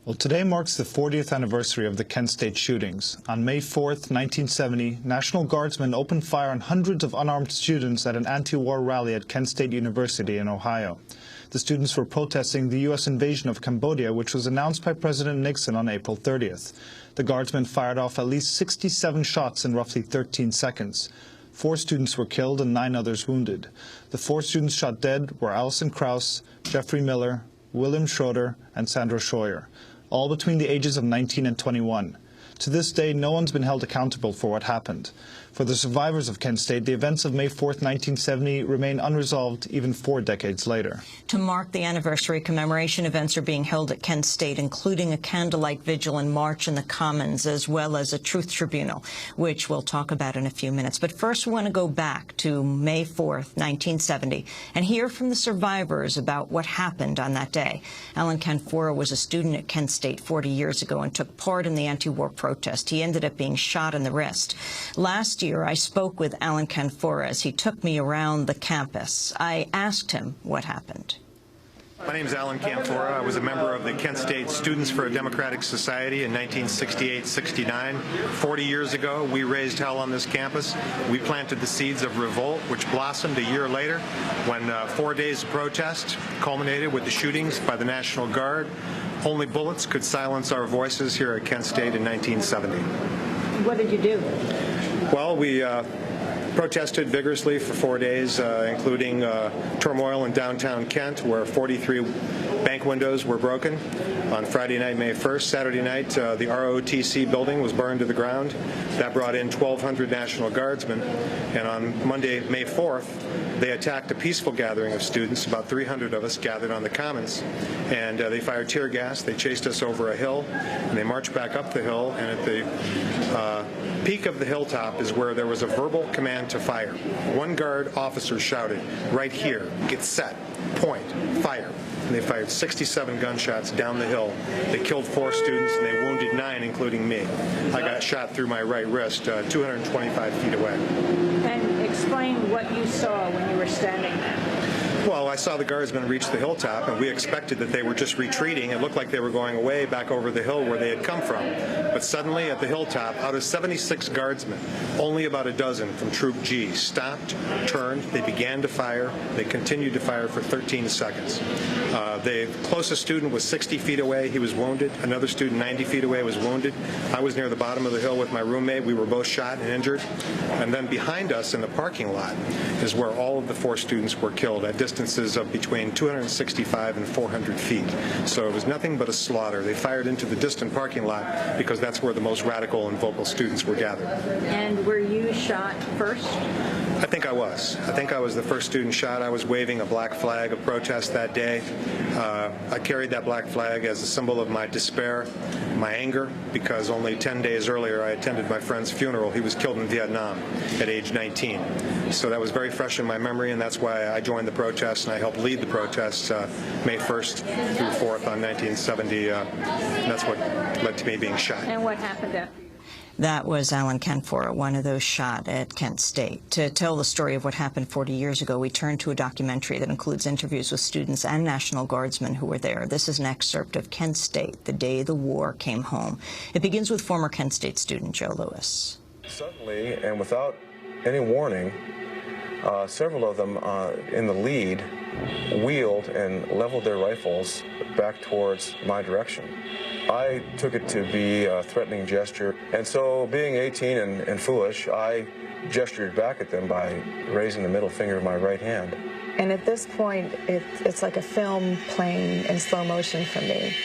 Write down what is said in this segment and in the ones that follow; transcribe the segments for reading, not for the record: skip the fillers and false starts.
Well, today marks the 40th anniversary of the Kent State shootings. On May 4th, 1970, National Guardsmen opened fire on hundreds of unarmed students at an anti-war rally at Kent State University in Ohio. The students were protesting the U.S. invasion of Cambodia, which was announced by President Nixon on April 30th. The Guardsmen fired off at least 67 shots in roughly 13 seconds. 4 students were killed and 9 others wounded. The 4 students shot dead were Allison Krauss, Jeffrey Miller, William Schroeder, and Sandra Scheuer, all between the ages of 19 and 21. To this day, no one's been held accountable for what happened. For the survivors of Kent State, the events of May 4th, 1970 remain unresolved even 4 decades later. To mark the anniversary, commemoration events are being held at Kent State, including a candlelight vigil and march in the Commons, as well as a truth tribunal, which we'll talk about in a few minutes. But first, we want to go back to May 4th, 1970, and hear from the survivors about what happened on that day. Alan Canfora was a student at Kent State 40 years ago and took part in the anti-war protest. He ended up being shot in the wrist. Last year, I spoke with Alan Canfora as he took me around the campus. I asked him what happened. My name is Alan Canfora. I was a member of the Kent State Students for a Democratic Society in 1968-69. 40 years ago, we raised hell on this campus. We planted the seeds of revolt, which blossomed a year later when 4 days of protest culminated with the shootings by the National Guard. Only bullets could silence our voices here at Kent State in 1970. What did you do? Well, we protested vigorously for 4 days, including turmoil in downtown Kent, where 43 bank windows were broken. On Friday night, May 1st, Saturday night, the ROTC building was burned to the ground. That brought in 1,200 National Guardsmen. And on Monday, May 4th, they attacked a peaceful gathering of students. About 300 of us gathered on the Commons. And they fired tear gas. They chased us over a hill. And they marched back up the hill. And at the peak of the hilltop is where there was a verbal command to fire. One guard officer shouted, "Right here, get set, point, fire." And they fired 67 gunshots down the hill. They killed 4 students and they wounded 9, including me. I got shot through my right wrist 225 feet away. And explain what you saw when you were standing there. Well, I saw the Guardsmen reach the hilltop, and we expected that they were just retreating. It looked like they were going away back over the hill where they had come from. But suddenly, at the hilltop, out of 76 Guardsmen, only about a dozen from Troop G stopped, turned, they began to fire. They continued to fire for 13 seconds. The closest student was 60 feet away. He was wounded. Another student 90 feet away was wounded. I was near the bottom of the hill with my roommate. We were both shot and injured. And then behind us in the parking lot is where all of the 4 students were killed at distances of between 265 and 400 feet. So it was nothing but a slaughter. They fired into the distant parking lot because that's where the most radical and vocal students were gathered. And were you shot first? I think I was. I think I was the first student shot. I was waving a black flag of protest that day. I carried that black flag as a symbol of my despair, my anger, because only 10 days earlier I attended my friend's funeral. He was killed in Vietnam at age 19. So that was very fresh in my memory, and that's why I joined the protests and I helped lead the protests May 1st through 4th on 1970. And that's what led to me being shot. And what happened after? That was Alan Canfora, one of those shot at Kent State. To tell the story of what happened 40 years ago, we turned to a documentary that includes interviews with students and National Guardsmen who were there. This is an excerpt of Kent State, the day the war came home. It begins with former Kent State student Joe Lewis. Suddenly, and without any warning, several of them in the lead wheeled and leveled their rifles back towards my direction. I took it to be a threatening gesture, and so being 18 and foolish, I gestured back at them by raising the middle finger of my right hand. And at this point, it's like a film playing in slow motion for me.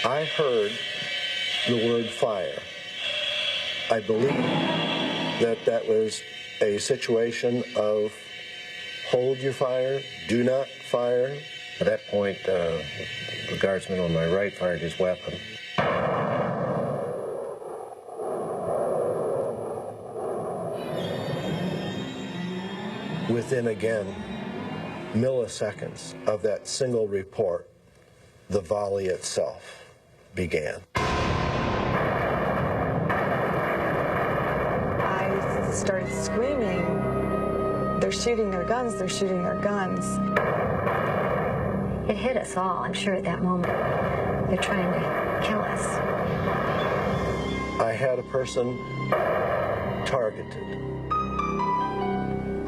I heard the word fire. I believe that was a situation of hold your fire, do not fire. At that point, the guardsman on my right fired his weapon. Within, again, milliseconds of that single report, the volley itself began. I started screaming, "They're shooting their guns, they're shooting their guns." It hit us all, I'm sure, at that moment. They're trying to kill us. I had a person targeted.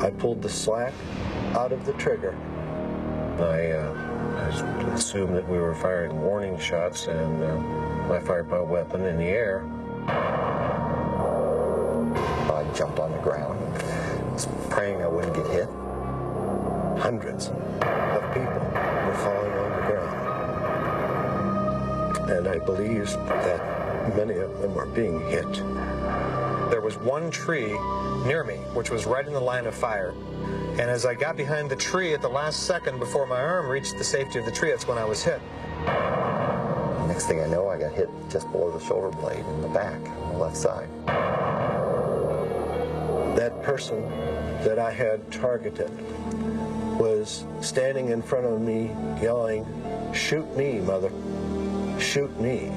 I pulled the slack out of the trigger. I assumed that we were firing warning shots, and I fired my weapon in the air. I jumped on the ground, was praying I wouldn't get hit. Hundreds of people were falling on the ground. And I believe that many of them were being hit. There was one tree near me, which was right in the line of fire. And as I got behind the tree at the last second before my arm reached the safety of the tree, that's when I was hit. Next thing I know, I got hit just below the shoulder blade in the back, on the left side. That person that I had targeted was standing in front of me yelling, "Shoot me, mother, shoot me."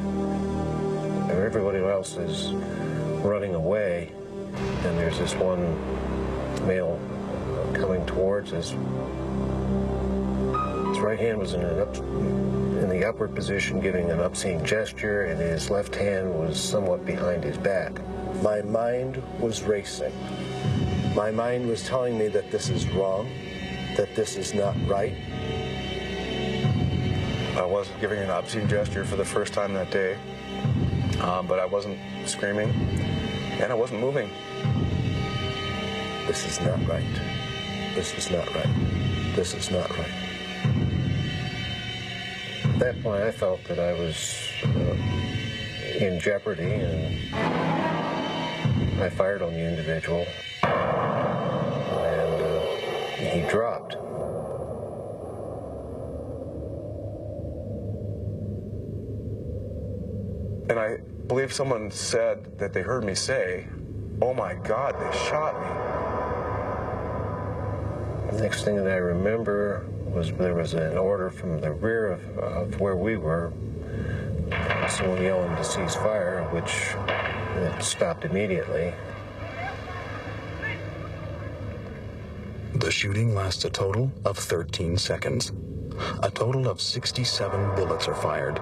Everybody else is running away, and there's this one male coming towards us. His right hand was in the upward position, giving an obscene gesture, and his left hand was somewhat behind his back. My mind was racing. My mind was telling me that this is wrong, that this is not right. I wasn't giving an obscene gesture for the first time that day, but I wasn't screaming, and I wasn't moving. This is not right. This is not right. This is not right. At that point, I felt that I was in jeopardy, and I fired on the individual, and he dropped. And I believe someone said that they heard me say, "Oh my God, they shot me." The next thing that I remember was there was an order from the rear of where we were, someone yelling to cease fire, which it stopped immediately. The shooting lasts a total of 13 seconds. A total of 67 bullets are fired.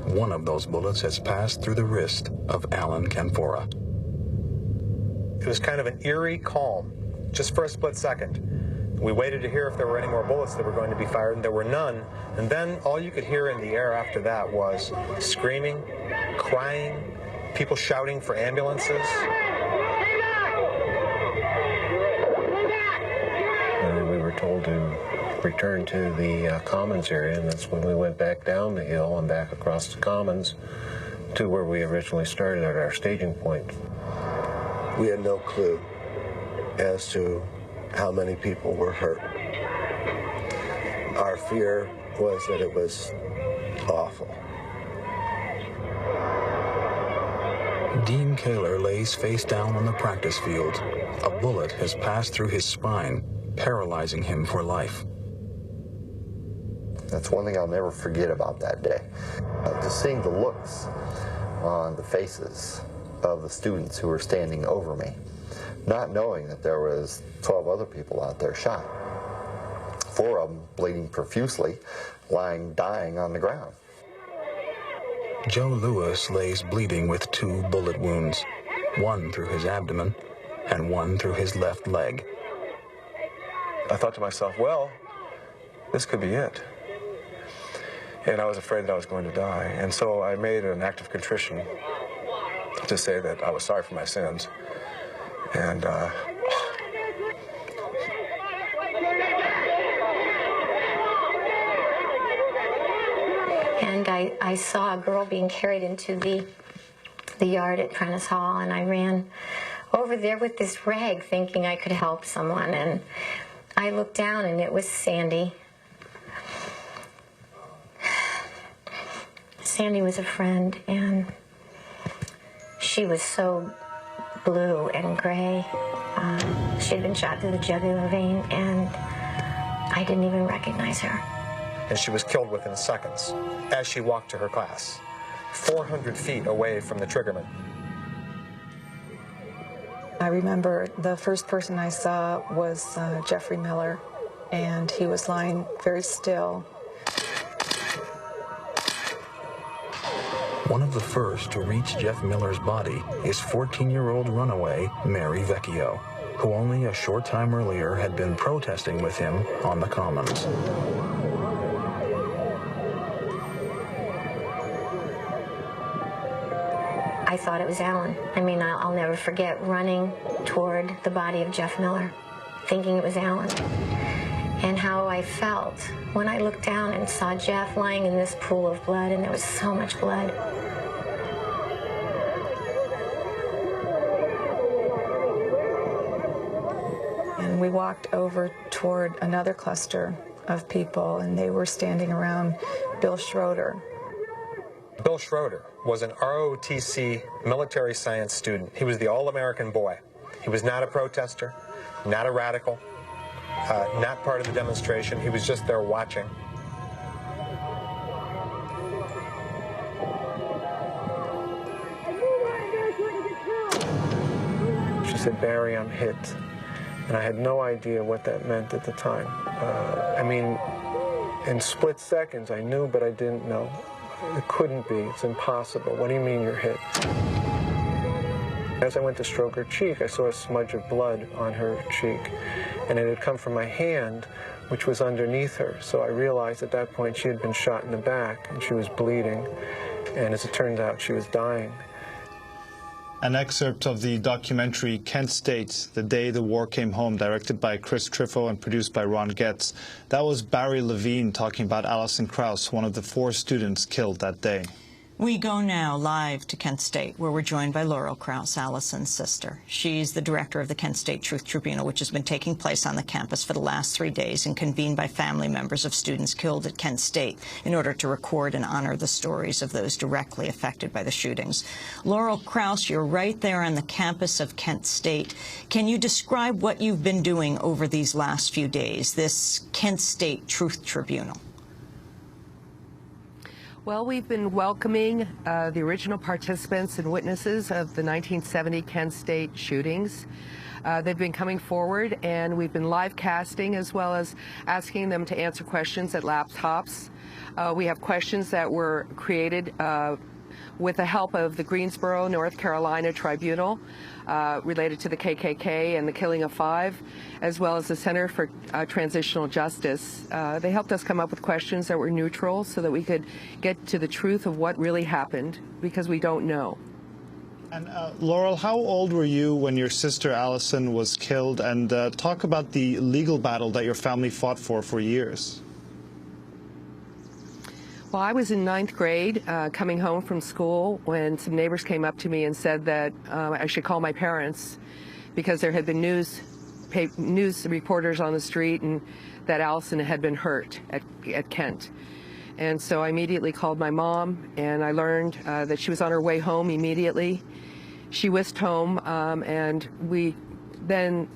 One of those bullets has passed through the wrist of Alan Canfora. It was kind of an eerie calm, just for a split second. We waited to hear if there were any more bullets that were going to be fired, and there were none. And then all you could hear in the air after that was screaming, crying, people shouting for ambulances. And we were told to return to the Commons area, and that's when we went back down the hill and back across the Commons to where we originally started at our staging point. We had no clue as to how many people were hurt. Our fear was that it was awful. Dean Kaler lays face down on the practice field. A bullet has passed through his spine, paralyzing him for life. That's one thing I'll never forget about that day. Just seeing the looks on the faces of the students who were standing over me, not knowing that there was 12 other people out there shot. 4 of them bleeding profusely, dying on the ground. Joe Lewis lays bleeding with 2 bullet wounds, one through his abdomen and one through his left leg. I thought to myself, well, this could be it. And I was afraid that I was going to die. And so I made an act of contrition to say that I was sorry for my sins. And I saw a girl being carried into the yard at Prentice Hall, and I ran over there with this rag thinking I could help someone, and I looked down and it was Sandy. Sandy was a friend, and she was so blue and gray. She had been shot through the jugular vein, and I didn't even recognize her. And she was killed within seconds as she walked to her class, 400 feet away from the triggerman. I remember the first person I saw was Jeffrey Miller, and he was lying very still. One of the first to reach Jeff Miller's body is 14-year-old runaway Mary Vecchio, who only a short time earlier had been protesting with him on the Commons. I thought it was Alan. I mean, I'll never forget running toward the body of Jeff Miller, thinking it was Alan, and how I felt when I looked down and saw Jeff lying in this pool of blood, and there was so much blood. And we walked over toward another cluster of people, and they were standing around Bill Schroeder. Bill Schroeder was an ROTC military science student. He was the all-American boy. He was not a protester, not a radical, not part of the demonstration. He was just there watching. She said, "Barry, I'm hit." And I had no idea what that meant at the time. I mean, in split seconds I knew, but I didn't know. It couldn't be. It's impossible. What do you mean you're hit? As I went to stroke her cheek, I saw a smudge of blood on her cheek, and it had come from my hand, which was underneath her. So I realized at that point she had been shot in the back, and she was bleeding, and as it turned out, she was dying. An excerpt of the documentary Kent State, The Day the War Came Home, directed by Chris Trifo and produced by Ron Getz. That was Barry Levine talking about Allison Krauss, one of the 4 students killed that day. We go now live to Kent State, where we're joined by Laurel Krauss, Allison's sister. She's the director of the Kent State Truth Tribunal, which has been taking place on the campus for the last 3 days and convened by family members of students killed at Kent State in order to record and honor the stories of those directly affected by the shootings. Laurel Krauss, you're right there on the campus of Kent State. Can you describe what you've been doing over these last few days, this Kent State Truth Tribunal? Well, we've been welcoming the original participants and witnesses of the 1970 Kent State shootings. They've been coming forward, and we've been live casting as well as asking them to answer questions at laptops. We have questions that were created with the help of the Greensboro, North Carolina Tribunal related to the KKK and the killing of 5, as well as the Center for Transitional Justice. They helped us come up with questions that were neutral so that we could get to the truth of what really happened, because we don't know. And Laurel, how old were you when your sister Allison was killed? And talk about the legal battle that your family fought for years. Well, I was in 9th grade, coming home from school, when some neighbors came up to me and said that I should call my parents because there had been news reporters on the street and that Allison had been hurt at Kent. And so I immediately called my mom, and I learned that she was on her way home immediately. She whisked home, and we then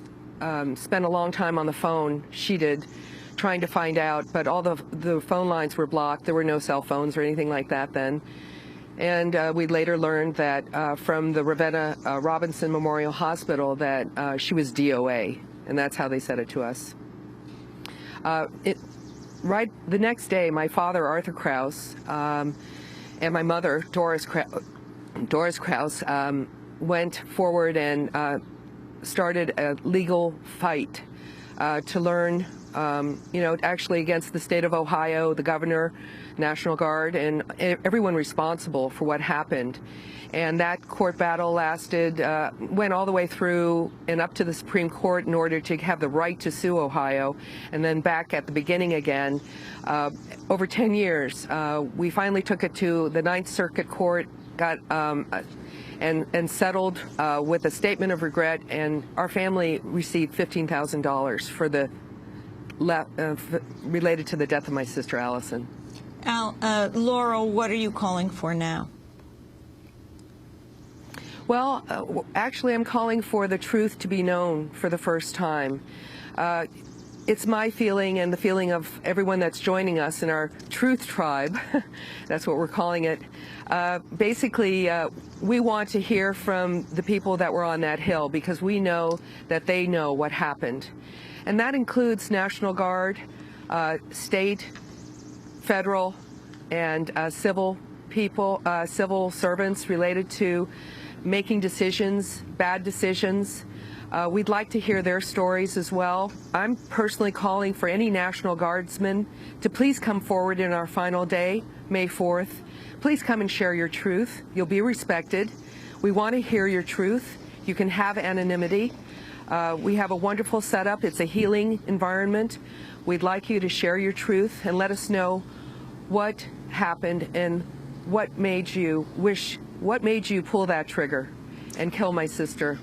spent a long time on the phone, she did, trying to find out, but all the phone lines were blocked. There were no cell phones or anything like that then. And we later learned that from the Ravenna Robinson Memorial Hospital that she was DOA, and that's how they said it to us. Right the next day, my father, Arthur Krauss, and my mother, Doris Krauss, went forward and started a legal fight to learn, actually against the state of Ohio, the governor, National Guard, and everyone responsible for what happened. And that court battle went all the way through and up to the Supreme Court in order to have the right to sue Ohio, and then back at the beginning again. Over 10 years, we finally took it to the Ninth Circuit Court, got and settled with a statement of regret, and our family received $15,000 for the related to the death of my sister Allison. Laurel, what are you calling for now? Well, actually, I'm calling for the truth to be known for the first time. It's my feeling and the feeling of everyone that's joining us in our truth tribe, that's what we're calling it. Basically, we want to hear from the people that were on that hill, because we know that they know what happened. And that includes National Guard, state, federal, and civil people, civil servants related to making decisions, bad decisions. We'd like to hear their stories as well. I'm personally calling for any National Guardsmen to please come forward in our final day, May 4th. Please come and share your truth. You'll be respected. We want to hear your truth. You can have anonymity. We have a wonderful setup. It's a healing environment. We'd like you to share your truth and let us know what happened and what made you pull that trigger and kill my sister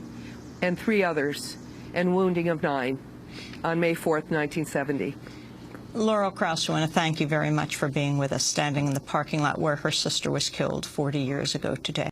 and 3 others and wounding of 9 on May 4th, 1970. Laurel Krauss, I want to thank you very much for being with us, standing in the parking lot where her sister was killed 40 years ago today.